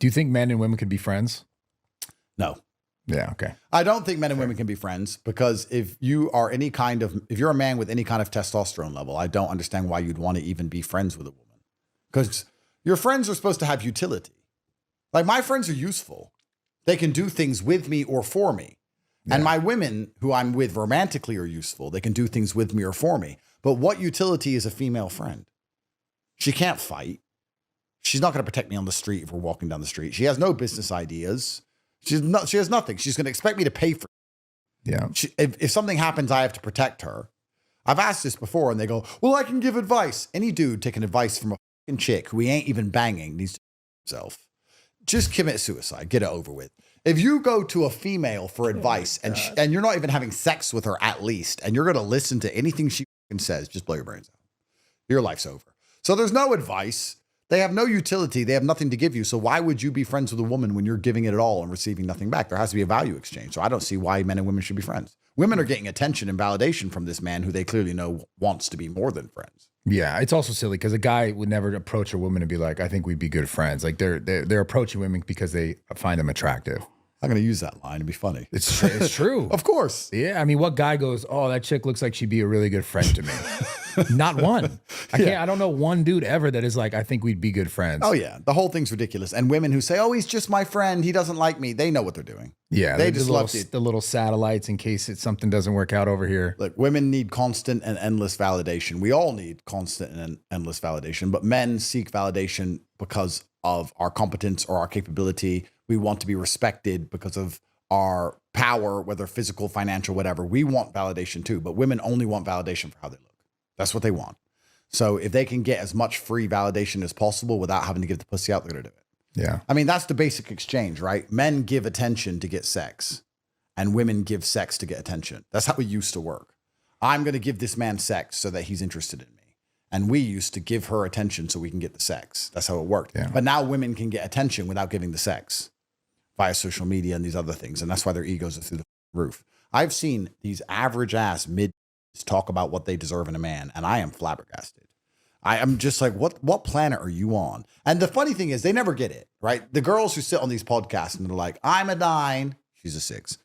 Do you think men and women could be friends? No. Yeah, okay. I don't think men and women can be friends because if you're a man with any kind of testosterone level, I don't understand why you'd want to even be friends with a woman. Because your friends are supposed to have utility. Like my friends are useful. They can do things with me or for me. Yeah. And my women who I'm with romantically are useful. They can do things with me or for me. But what utility is a female friend? She can't fight. She's not going to protect me on the street if we're walking down the street. She has no business ideas. She has nothing. She's going to expect me to pay for it. Yeah. If something happens, I have to protect her. I've asked this before and they go, well, I can give advice. Any dude taking advice from a fucking chick who he ain't even banging needs to himself. Just commit suicide. Get it over with. If you go to a female for advice and you're not even having sex with her at least, and you're going to listen to anything she says, just blow your brains out. Your life's over. So there's no advice. They have no utility. They have nothing to give you. So why would you be friends with a woman when you're giving it at all and receiving nothing back? There has to be a value exchange. So I don't see why men and women should be friends. Women are getting attention and validation from this man who they clearly know wants to be more than friends. Yeah, it's also silly because a guy would never approach a woman and be like, I think we'd be good friends. Like they're approaching women because they find them attractive. I'm going to use that line to be funny. It's true. Of course. Yeah. I mean, what guy goes, oh, that chick looks like she'd be a really good friend to me? Not one. I don't know one dude ever that is like, I think we'd be good friends. Oh, yeah. The whole thing's ridiculous. And women who say, oh, he's just my friend. He doesn't like me. They know what they're doing. Yeah. They just love the little satellites in case something doesn't work out over here. Look, women need constant and endless validation. We all need constant and endless validation, but men seek validation because of our competence or our capability. We want to be respected because of our power, whether physical, financial, whatever. We want validation too, but women only want validation for how they look. That's what they want. So if they can get as much free validation as possible without having to give the pussy out, they're going to do it. Yeah. I mean, that's the basic exchange, right? Men give attention to get sex and women give sex to get attention. That's how it used to work. I'm going to give this man sex so that he's interested in me. And we used to give her attention so we can get the sex. That's how it worked. Yeah. But now women can get attention without giving the sex via social media and these other things. And that's why their egos are through the roof. I've seen these average ass mid talk about what they deserve in a man, and I am flabbergasted. I am just like, what planet are you on? And the funny thing is they never get it, right? The girls who sit on these podcasts and they're like, I'm a 9, she's a 6.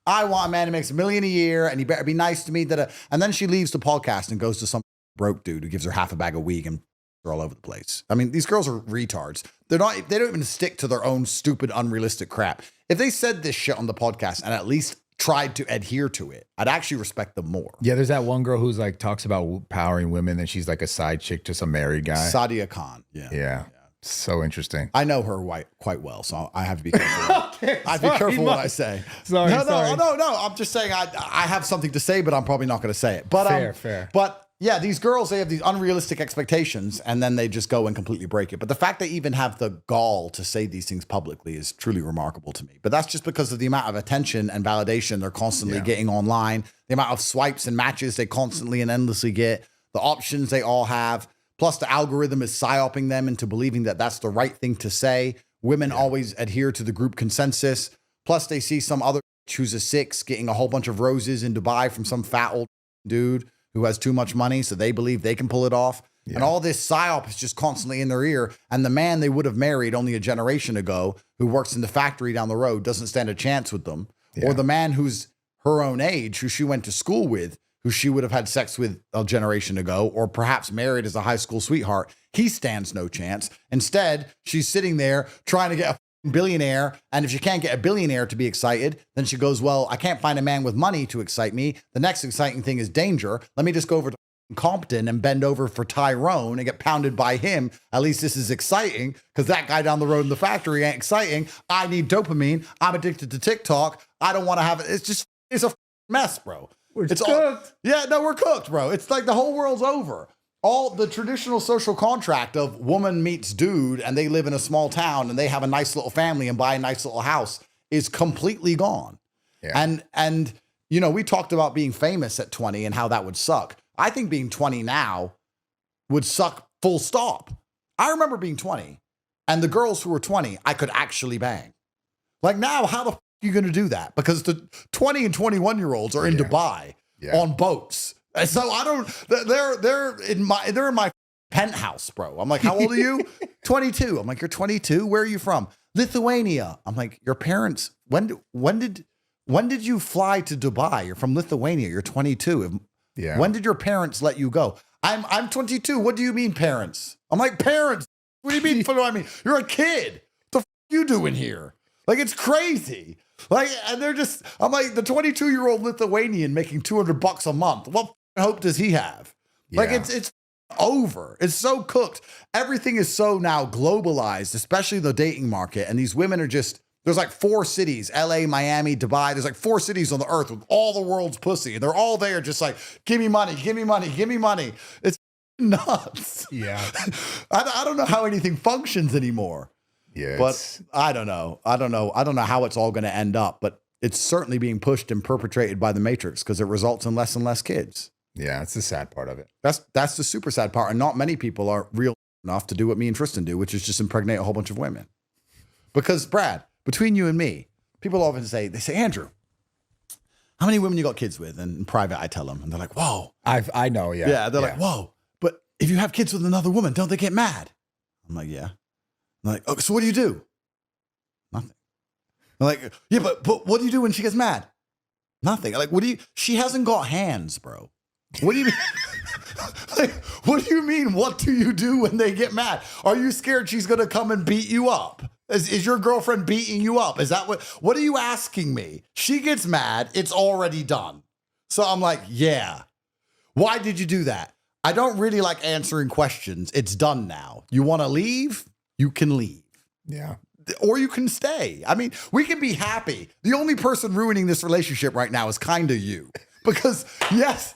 I want a man who makes $1 million a year and he better be nice to me. And then she leaves the podcast and goes to some broke dude who gives her half a bag of weed and they're all over the place. I mean, these girls are retards. They don't even stick to their own stupid, unrealistic crap. If they said this shit on the podcast and at least tried to adhere to it, I'd actually respect them more. Yeah, there's that one girl who's like talks about empowering women and she's like a side chick to some married guy. Sadia Khan. Yeah. So interesting. I know her quite well, so I have to be careful. Okay, I have to be careful what I say. Sorry. No. I'm just saying I have something to say, but I'm probably not going to say it. But fair. But yeah, these girls, they have these unrealistic expectations and then they just go and completely break it. But the fact they even have the gall to say these things publicly is truly remarkable to me. But that's just because of the amount of attention and validation they're constantly getting online, the amount of swipes and matches they constantly and endlessly get, the options they all have. Plus the algorithm is psyoping them into believing that that's the right thing to say. Women always adhere to the group consensus. Plus they see some other who's a 6 getting a whole bunch of roses in Dubai from some fat old dude who has too much money, so they believe they can pull it off. Yeah. And all this psyop is just constantly in their ear. And the man they would have married only a generation ago who works in the factory down the road doesn't stand a chance with them. Yeah. Or the man who's her own age, who she went to school with, who she would have had sex with a generation ago, or perhaps married as a high school sweetheart, he stands no chance. Instead, she's sitting there trying to get a billionaire. And if she can't get a billionaire to be excited, then she goes, well, I can't find a man with money to excite me. The next exciting thing is danger. Let me just go over to Compton and bend over for Tyrone and get pounded by him. At least this is exciting because that guy down the road in the factory ain't exciting. I need dopamine. I'm addicted to TikTok. I don't want to have it. It's a mess, bro. We're cooked. We're cooked, bro. It's like the whole world's over. All the traditional social contract of woman meets dude and they live in a small town and they have a nice little family and buy a nice little house is completely gone. Yeah. And you know, we talked about being famous at 20 and how that would suck. I think being 20 now would suck full stop. I remember being 20 and the girls who were 20, I could actually bang. Like now, how the f are you going to do that? Because the 20 and 21 year olds are in Dubai on boats. And so I don't, they're in my penthouse, bro. I'm like, how old are you? 22. I'm like, you're 22. Where are you from? Lithuania. I'm like, your parents, when did you fly to Dubai? You're from Lithuania. You're 22. Yeah. When did your parents let you go? I'm 22. What do you mean, parents? I'm like, parents. What do you mean? What do I mean? You're a kid. What the f you doing here? Like, it's crazy. Like, and they're just, I'm like, the 22-year-old Lithuanian making $200 a month. What hope does he have? Like, Yeah. it's over. It's so cooked. Everything is so now globalized, especially the dating market. And these women are just, there's like 4 cities, LA, Miami, Dubai. There's like 4 cities on the earth with all the world's pussy. And they're all there just like, give me money, give me money, give me money. It's nuts. Yeah. I don't know how anything functions anymore. Yeah. But I don't know. I don't know how it's all going to end up, but it's certainly being pushed and perpetrated by the Matrix because it results in less and less kids. Yeah, it's the sad part of it. That's the super sad part. And not many people are real enough to do what me and Tristan do, which is just impregnate a whole bunch of women. Because Brad, between you and me, people often say, Andrew, how many women you got kids with? And in private, I tell them, and they're like, whoa. I know, yeah. Yeah, they're like, whoa. But if you have kids with another woman, don't they get mad? I'm like, yeah. I'm like, oh, so what do you do? Nothing. I'm like, yeah, but what do you do when she gets mad? Nothing. Like, she hasn't got hands, bro. What do you mean? Like, what do you mean? What do you do when they get mad? Are you scared she's going to come and beat you up? Is your girlfriend beating you up? Is that what are you asking me? She gets mad. It's already done. So I'm like, yeah. Why did you do that? I don't really like answering questions. It's done now. You want to leave? You can leave. Yeah. Or you can stay. I mean, we can be happy. The only person ruining this relationship right now is kind of you. Because yes,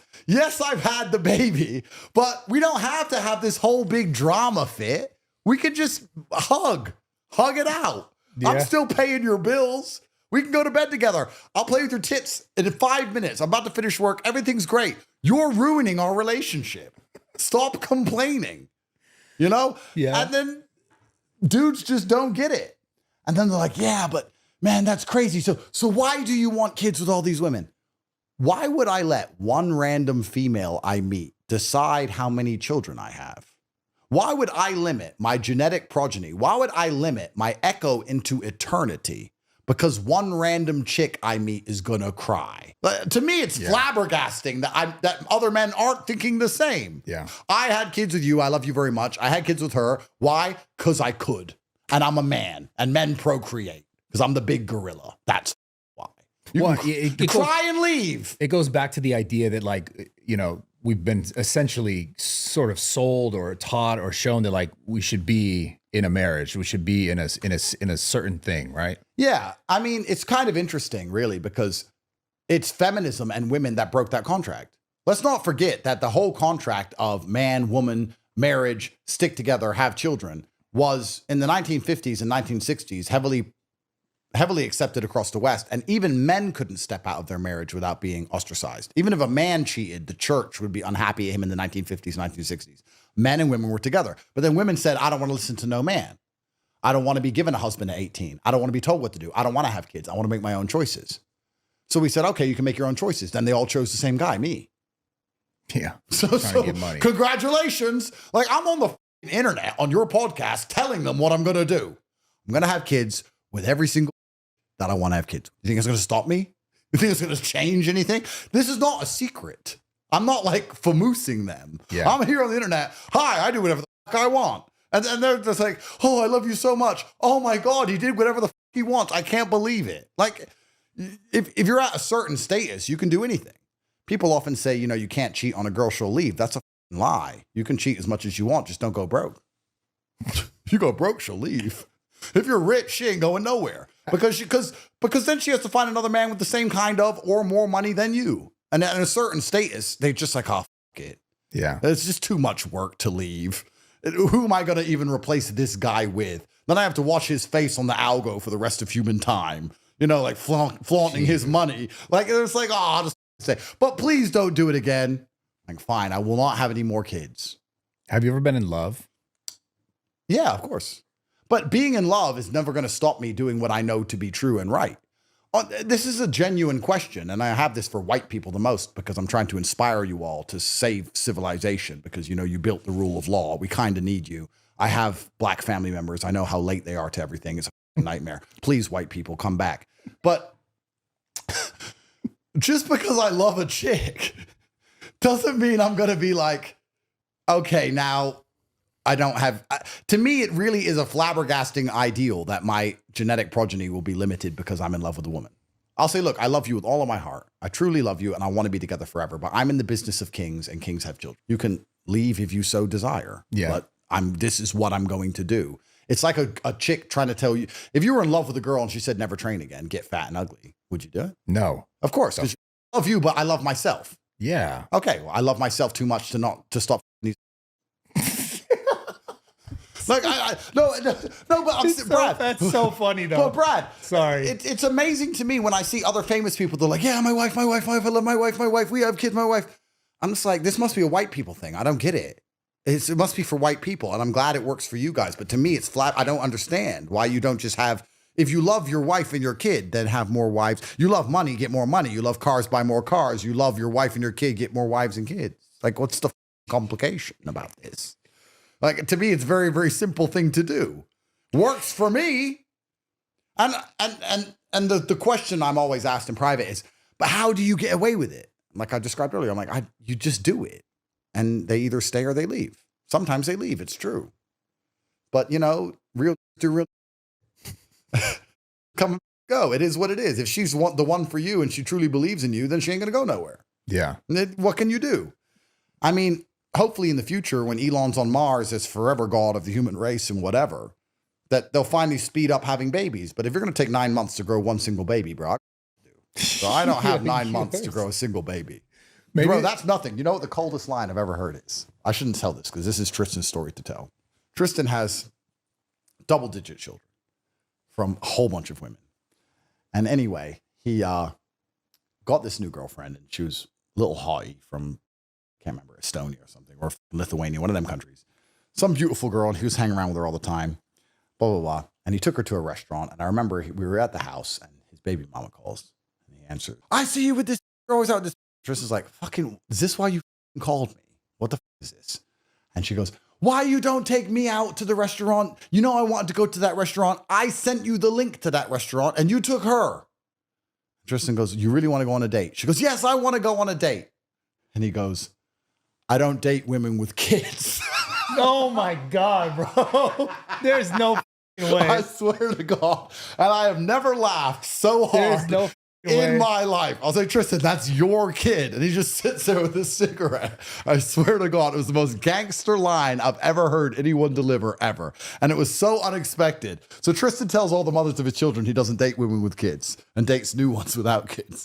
I've had the baby, but we don't have to have this whole big drama fit. We could just hug it out. Yeah. I'm still paying your bills. We can go to bed together. I'll play with your tits in 5 minutes. I'm about to finish work. Everything's great. You're ruining our relationship. Stop complaining. You know? Yeah. And then dudes just don't get it. And then they're like, yeah, but man, that's crazy. So why do you want kids with all these women? Why would I let one random female I meet decide how many children I have? Why would I limit my genetic progeny? Why would I limit my echo into eternity? Because one random chick I meet is gonna cry. To me, it's flabbergasting that other men aren't thinking the same. Yeah. I had kids with you. I love you very much. I had kids with her. Why? Because I could. And I'm a man. And men procreate. Because I'm the big gorilla. That's why. You cry and leave. It goes back to the idea that, like, you know, we've been essentially sort of sold or taught or shown that, like, we should be in a marriage. We should be in a certain thing, right? Yeah. I mean, it's kind of interesting, really, because it's feminism and women that broke that contract. Let's not forget that the whole contract of man, woman, marriage, stick together, have children was in the 1950s and 1960s heavily accepted across the West. And even men couldn't step out of their marriage without being ostracized. Even if a man cheated, the church would be unhappy at him in the 1950s, 1960s. Men and women were together. But then women said, I don't want to listen to no man. I don't want to be given a husband at 18. I don't want to be told what to do. I don't want to have kids. I want to make my own choices. So we said, okay, you can make your own choices. Then they all chose the same guy, me. Yeah. So get money. Congratulations. Like, I'm on the internet on your podcast telling them what I'm going to do. I'm going to have kids with every single that I want to have kids. You think it's going to stop me? You think it's going to change anything? This is not a secret. I'm not like famoosing them. Yeah. I'm here on the internet. Hi, I do whatever the fuck I want. And they're just like, oh, I love you so much. Oh my God, he did whatever the fuck he wants. I can't believe it. Like, if you're at a certain status, you can do anything. People often say, you know, you can't cheat on a girl, she'll leave. That's a lie. You can cheat as much as you want. Just don't go broke. You go broke, she'll leave. If you're rich, she ain't going nowhere because then she has to find another man with the same kind of or more money than you. And at a certain status, they just like, oh, fuck it. Yeah. It's just too much work to leave. Who am I going to even replace this guy with? Then I have to watch his face on the algo for the rest of human time. You know, like flaunting his money. Like, it's like, oh, I'll just say, but please don't do it again. Like, fine, I will not have any more kids. Have you ever been in love? Yeah, of course. But being in love is never going to stop me doing what I know to be true and right. This is a genuine question, and I have this for white people the most because I'm trying to inspire you all to save civilization because, you know, you built the rule of law. We kind of need you. I have black family members. I know how late they are to everything. It's a nightmare. Please, white people, come back. But just because I love a chick doesn't mean I'm going to be like, okay, now I don't have, to me, it really is a flabbergasting ideal that my genetic progeny will be limited because I'm in love with a woman. I'll say, look, I love you with all of my heart. I truly love you and I want to be together forever, but I'm in the business of kings and kings have children. You can leave if you so desire. Yeah. But this is what I'm going to do. It's like a chick trying to tell you, if you were in love with a girl and she said, never train again, get fat and ugly, would you do it? No. Of course. Because I love you, but I love myself. Yeah. Okay. Well, I love myself too much to stop. Like, no, but I'm Brad. That's so funny though. But Brad, sorry. It's amazing to me when I see other famous people. They're like, yeah, my wife, I love my wife. We have kids, my wife. I'm just like, this must be a white people thing. I don't get it. It must be for white people. And I'm glad it works for you guys. But to me, it's flat. I don't understand why you don't just have, if you love your wife and your kid, then have more wives. You love money, get more money. You love cars, buy more cars. You love your wife and your kid, get more wives and kids. Like, what's the complication about this? Like, to me, it's a very, very simple thing to do. Works for me. And the question I'm always asked in private is, but how do you get away with it? Like I described earlier, I'm like, you just do it. And they either stay or they leave. Sometimes they leave, it's true. But, real do real. Come and go. It is what it is. If she's the one for you and she truly believes in you, then she ain't going to go nowhere. Yeah. What can you do? I mean, hopefully in the future, when Elon's on Mars as forever god of the human race and whatever, that they'll finally speed up having babies. But if you're going to take 9 months to grow one single baby, bro, so I don't have 9 months to grow a single baby. Maybe. Bro, that's nothing. You know what the coldest line I've ever heard is? I shouldn't tell this because this is Tristan's story to tell. Tristan has double-digit children from a whole bunch of women. And anyway, he got this new girlfriend, and she was a little haughty from, can't remember, Estonia or something, or Lithuania, one of them countries. Some beautiful girl, and he was hanging around with her all the time, blah, blah, blah. And he took her to a restaurant, and I remember we were at the house, and his baby mama calls, and he answered, I see you with this girl, always out with this. Tristan's like, fucking, is this why you called me? What the is this? And she goes, why you don't take me out to the restaurant? You know I wanted to go to that restaurant. I sent you the link to that restaurant, and you took her. Tristan goes, you really want to go on a date? She goes, yes, I want to go on a date. And he goes, I don't date women with kids. Oh my God, bro. There's no way. I swear to God. And I have never laughed so hard in my life. I was like, Tristan, that's your kid. And he just sits there with a cigarette. I swear to God, it was the most gangster line I've ever heard anyone deliver ever. And it was so unexpected. So Tristan tells all the mothers of his children he doesn't date women with kids and dates new ones without kids.